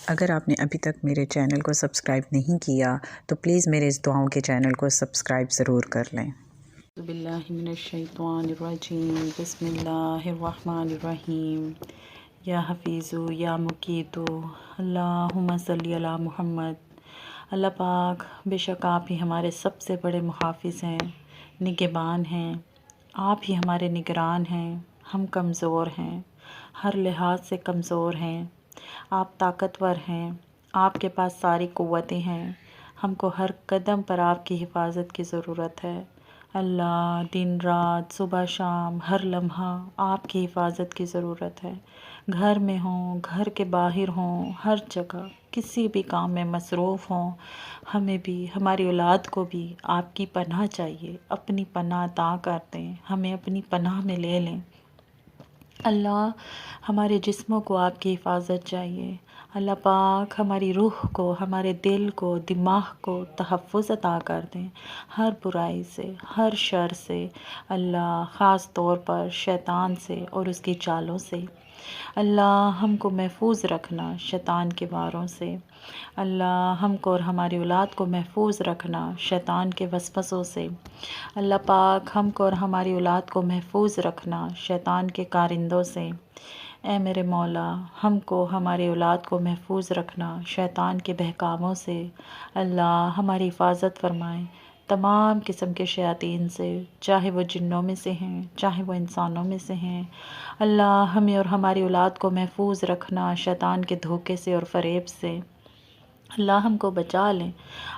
اگر آپ نے ابھی تک میرے چینل کو سبسکرائب نہیں کیا تو پلیز میرے اس دعاؤں کے چینل کو سبسکرائب ضرور کر لیں۔ اعوذ باللہ من الشیطان الرجیم، بسم اللہ الرحمن الرحیم۔ یا حفیظو یا مقیتو اللہم صلی علی محمد۔ اللہ پاک، بے شک آپ ہی ہمارے سب سے بڑے محافظ ہیں، نگہبان ہیں، آپ ہی ہمارے نگران ہیں۔ ہم کمزور ہیں، ہر لحاظ سے کمزور ہیں، آپ طاقتور ہیں، آپ کے پاس ساری قوتیں ہیں، ہم کو ہر قدم پر آپ کی حفاظت کی ضرورت ہے۔ اللہ، دن رات، صبح شام، ہر لمحہ آپ کی حفاظت کی ضرورت ہے۔ گھر میں ہوں، گھر کے باہر ہوں، ہر جگہ کسی بھی کام میں مصروف ہوں، ہمیں بھی، ہماری اولاد کو بھی آپ کی پناہ چاہیے۔ اپنی پناہ عطا کر دیں، ہمیں اپنی پناہ میں لے لیں۔ اللہ، ہمارے جسموں کو آپ کی حفاظت چاہیے۔ اللہ پاک، ہماری روح کو، ہمارے دل کو، دماغ کو تحفظ عطا کر دیں، ہر برائی سے، ہر شر سے۔ اللہ، خاص طور پر شیطان سے اور اس کی چالوں سے۔ اللہ، ہم کو محفوظ رکھنا شیطان کے واروں سے۔ اللہ، ہم کو اور ہماری اولاد کو محفوظ رکھنا شیطان کے وسوسوں سے۔ اللہ پاک، ہم کو اور ہماری اولاد کو محفوظ رکھنا شیطان کے کارندوں سے۔ اے میرے مولا، ہم کو، ہماری اولاد کو محفوظ رکھنا شیطان کے بہکاووں سے۔ اللہ، ہماری حفاظت فرمائیں تمام قسم کے شیاطین سے، چاہے وہ جنوں میں سے ہیں، چاہے وہ انسانوں میں سے ہیں۔ اللہ، ہمیں اور ہماری اولاد کو محفوظ رکھنا شیطان کے دھوکے سے اور فریب سے۔ اللہ، ہم کو بچا لیں،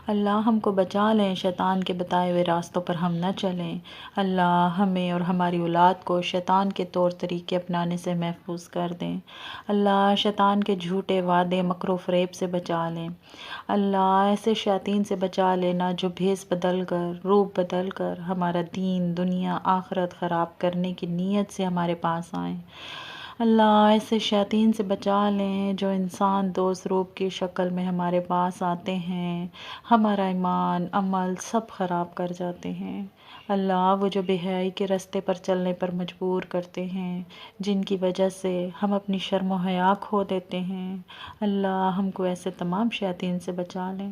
اللہ ہم کو بچا لیں، شیطان کے بتائے ہوئے راستوں پر ہم نہ چلیں۔ اللہ، ہمیں اور ہماری اولاد کو شیطان کے طور طریقے اپنانے سے محفوظ کر دیں۔ اللہ، شیطان کے جھوٹے وعدے، مکر و فریب سے بچا لیں۔ اللہ، ایسے شیاطین سے بچا لینا جو بھیس بدل کر، روپ بدل کر ہمارا دین، دنیا، آخرت خراب کرنے کی نیت سے ہمارے پاس آئیں۔ اللہ، ایسے شیاطین سے بچا لیں جو انسان دوست روپ کی شکل میں ہمارے پاس آتے ہیں، ہمارا ایمان، عمل سب خراب کر جاتے ہیں۔ اللہ، وہ جو بے حیائی کے راستے پر چلنے پر مجبور کرتے ہیں، جن کی وجہ سے ہم اپنی شرم و حیا کھو دیتے ہیں، اللہ ہم کو ایسے تمام شیاطین سے بچا لیں۔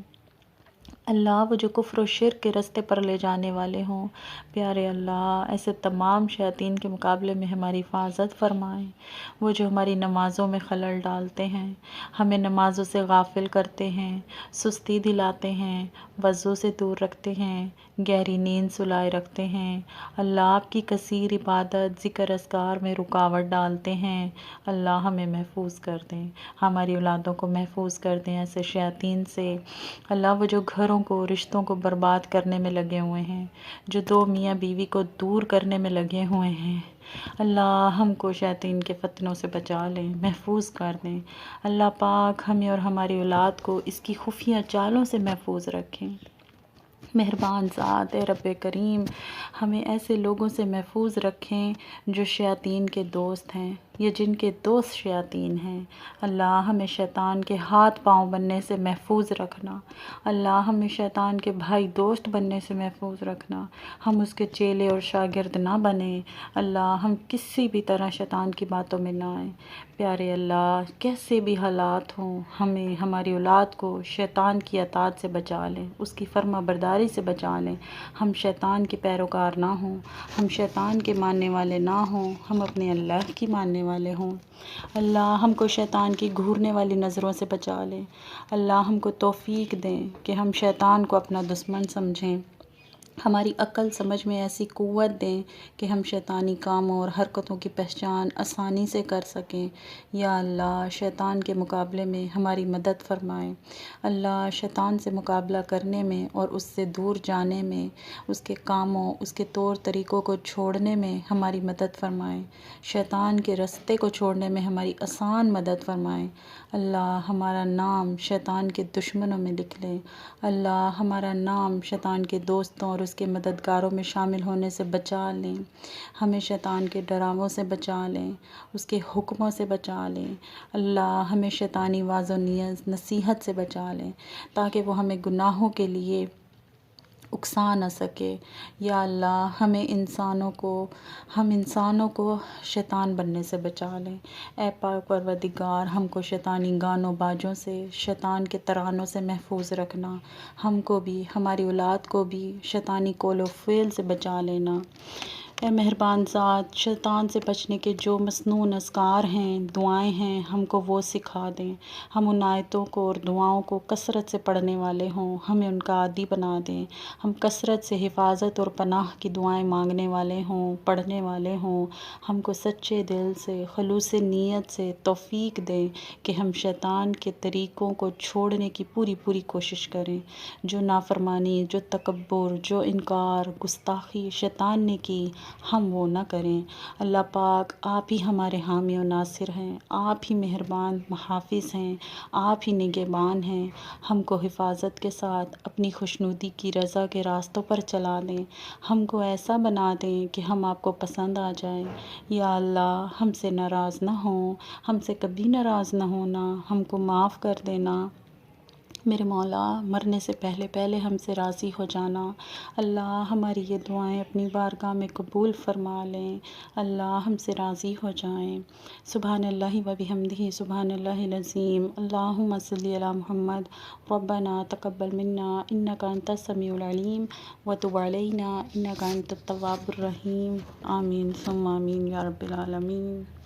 اللہ، وہ جو کفر و شرک کے راستے پر لے جانے والے ہوں، پیارے اللہ، ایسے تمام شیاطین کے مقابلے میں ہماری حفاظت فرمائیں۔ وہ جو ہماری نمازوں میں خلل ڈالتے ہیں، ہمیں نمازوں سے غافل کرتے ہیں، سستی دلاتے ہیں، وضو سے دور رکھتے ہیں، گہری نیند سلائے رکھتے ہیں، اللہ آپ کی کثیر عبادت، ذکر اذکار میں رکاوٹ ڈالتے ہیں، اللہ ہمیں محفوظ کر دیں، ہماری اولادوں کو محفوظ کر دیں ایسے شیاطین سے۔ اللہ، وہ جو گھروں کو، رشتوں کو برباد کرنے میں لگے ہوئے ہیں، جو دو میاں بیوی کو دور کرنے میں لگے ہوئے ہیں، اللہ ہم کو شیاطین کے فتنوں سے بچا لیں، محفوظ کر دیں۔ اللہ پاک، ہمیں اور ہماری اولاد کو اس کی خفیہ چالوں سے محفوظ رکھیں۔ مہربان ذات اے رب کریم، ہمیں ایسے لوگوں سے محفوظ رکھیں جو شیاطین کے دوست ہیں یا جن کے دوست شیاطین ہیں۔ اللہ، ہمیں شیطان کے ہاتھ پاؤں بننے سے محفوظ رکھنا، اللہ ہمیں شیطان کے بھائی دوست بننے سے محفوظ رکھنا، ہم اس کے چیلے اور شاگرد نہ بنیں۔ اللہ، ہم کسی بھی طرح شیطان کی باتوں میں نہ آئیں۔ پیارے اللہ، کیسے بھی حالات ہوں، ہمیں، ہماری اولاد کو شیطان کی اطاعت سے بچا لیں، اس کی فرما برداری سے بچا لیں۔ ہم شیطان کے پیروکار نہ ہوں، ہم شیطان کے ماننے والے نہ ہوں، ہم اپنے اللہ کی ماننے والے ہوں۔ اللہ، ہم کو شیطان کی گھورنے والی نظروں سے بچا لیں۔ اللہ، ہم کو توفیق دیں کہ ہم شیطان کو اپنا دشمن سمجھیں۔ ہماری عقل سمجھ میں ایسی قوت دیں کہ ہم شیطانی کاموں اور حرکتوں کی پہچان آسانی سے کر سکیں۔ یا اللہ، شیطان کے مقابلے میں ہماری مدد فرمائیں۔ اللہ، شیطان سے مقابلہ کرنے میں اور اس سے دور جانے میں، اس کے کاموں، اس کے طور طریقوں کو چھوڑنے میں ہماری مدد فرمائیں۔ شیطان کے راستے کو چھوڑنے میں ہماری آسان مدد فرمائیں۔ اللہ، ہمارا نام شیطان کے دشمنوں میں لکھ لیں۔ اللہ، ہمارا نام شیطان کے دوستوں اور اس کے مددگاروں میں شامل ہونے سے بچا لیں۔ ہمیں شیطان کے ڈراووں سے بچا لیں، اس کے حکموں سے بچا لیں۔ اللہ، ہمیں شیطانی واعظ و نصیحت سے بچا لیں تاکہ وہ ہمیں گناہوں کے لیے اکسا نہ سکے۔ یا اللہ ہم انسانوں کو شیطان بننے سے بچا لیں۔ اے پاک پروردگار ہم کو شیطانی گانوں باجوں سے، شیطان کے ترانوں سے محفوظ رکھنا، ہم کو بھی ہماری اولاد کو بھی شیطانی قول و فعل سے بچا لینا۔ اے مہربان ذات شیطان سے بچنے کے جو مسنون اذکار ہیں، دعائیں ہیں، ہم کو وہ سکھا دیں۔ ہم ان آیتوں کو اور دعاؤں کو کثرت سے پڑھنے والے ہوں، ہمیں ان کا عادی بنا دیں۔ ہم کثرت سے حفاظت اور پناہ کی دعائیں مانگنے والے ہوں، پڑھنے والے ہوں۔ ہم کو سچے دل سے، خلوص نیت سے توفیق دیں کہ ہم شیطان کے طریقوں کو چھوڑنے کی پوری کوشش کریں۔ جو نافرمانی، جو تکبر، جو انکار، گستاخی شیطان نے کی، ہم وہ نہ کریں۔ اللہ پاک آپ ہی ہمارے حامی و ناصر ہیں، آپ ہی مہربان محافظ ہیں، آپ ہی نگہبان ہیں۔ ہم کو حفاظت کے ساتھ اپنی خوشنودی کی رضا کے راستوں پر چلا دیں، ہم کو ایسا بنا دیں کہ ہم آپ کو پسند آ جائیں۔ یا اللہ ہم سے ناراض نہ ہوں، ہم سے کبھی ناراض نہ ہونا، ہم کو معاف کر دینا۔ میرے مولا مرنے سے پہلے ہم سے راضی ہو جانا۔ اللہ ہماری یہ دعائیں اپنی بارگاہ میں قبول فرما لیں، اللہ ہم سے راضی ہو جائیں۔ سبحان اللہ و بحمدہ، سبحان اللہ العظیم، اللہم صلی علی محمد، ربنا تقبل منا انک انت السمیع العلیم وتب علینا انک انت التواب الرحیم، آمین ثم آمین یا رب العالمین۔